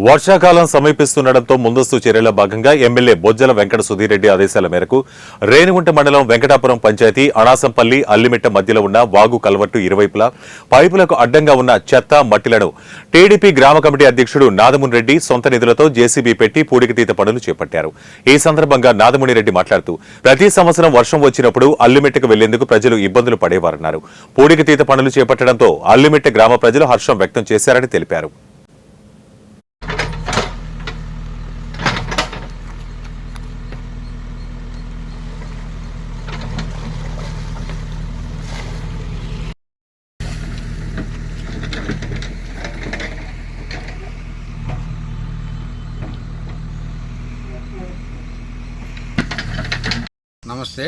వర్షాకాలం సమీపిస్తుండటంతో ముందస్తు చర్యల భాగంగా ఎమ్మెల్యే బొజ్జల వెంకట సుధీర్ రెడ్డి ఆదేశాల మేరకు రేణిగుంట మండలం వెంకటాపురం పంచాయతీ అనాసంపల్లి అల్లిమిట్ట మధ్యలో ఉన్న వాగు కల్వర్టు ఇరువైపులా పైపులకు అడ్డంగా ఉన్న చెత్త మట్టిలను టీడీపీ గ్రామ కమిటీ అధ్యక్షుడు నాదముని రెడ్డి సొంత నిధులతో జేసీబీ పెట్టి పూడికతీత పనులు చేపట్టారు. ఈ సందర్భంగా నాదముని రెడ్డి మాట్లాడుతూ ప్రతి సంవత్సరం వర్షం వచ్చినప్పుడు అల్లిమిట్టకు వెళ్లేందుకు ప్రజలు ఇబ్బందులు పడేవారన్నారు. పూడికతీత పనులు చేపట్టడంతో అల్లిమిట్ట గ్రామ ప్రజలు హర్షం వ్యక్తం చేశారని తెలిపారు. నమస్తే.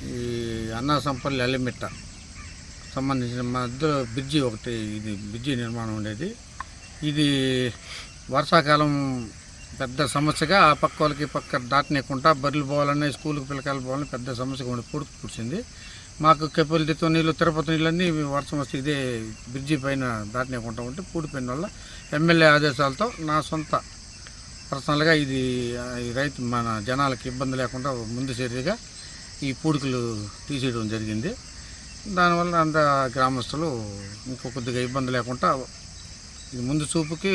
ఈ అన్నాసంపల్లి అల్లిమిట్ట సంబంధించిన మధ్యలో బ్రిడ్జి ఒకటి, ఇది బ్రిడ్జి నిర్మాణం ఉండేది. ఇది వర్షాకాలం పెద్ద సమస్యగా ఆ పక్క వాళ్ళకి పక్క దాటనేకుండా బర్రెలు పోవాలన్నా స్కూల్కి పిల్లకాయలు పోవాలని పెద్ద సమస్యగా ఉండి పుడిచింది. మాకు కెపల్లితో నీళ్ళు తిరుపతి నీళ్ళన్నీ వర్షం వస్తే ఇదే బ్రిడ్జి పైన దాటనేకుండా ఉంటే పూడిపోయిన వల్ల ఎమ్మెల్యే ఆదేశాలతో నా సొంత పర్సనల్గా ఇది రైతు మన జనాలకి ఇబ్బంది లేకుండా ముందు చర్యగా ఈ పూడికలు తీసేయడం జరిగింది. దానివల్ల అంత గ్రామస్తులు ఇంకో కొద్దిగా ఇబ్బంది లేకుండా ఇది ముందు చూపుకి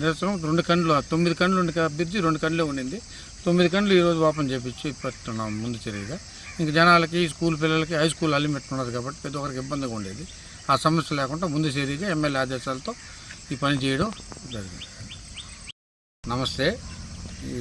నిరసనం 2 కండ్లు 9 కండ్లు ఉండి బ్రిడ్జి 2 కండ్లే ఉండింది. 9 కండ్లు ఈరోజు ఓపెన్ చేపించి పెట్టున్నాం ముందు చర్యగా. ఇంక జనాలకి స్కూల్ పిల్లలకి హై స్కూల్ అల్లిమిట్టున్నారు కాబట్టి ప్రతి ఒక్కరికి ఇబ్బందిగా ఉండేది. ఆ సమస్య లేకుండా ముందు చర్యగా ఎమ్మెల్యే ఆదేశాలతో ఈ పని చేయడం జరిగింది. నమస్తే. ఈ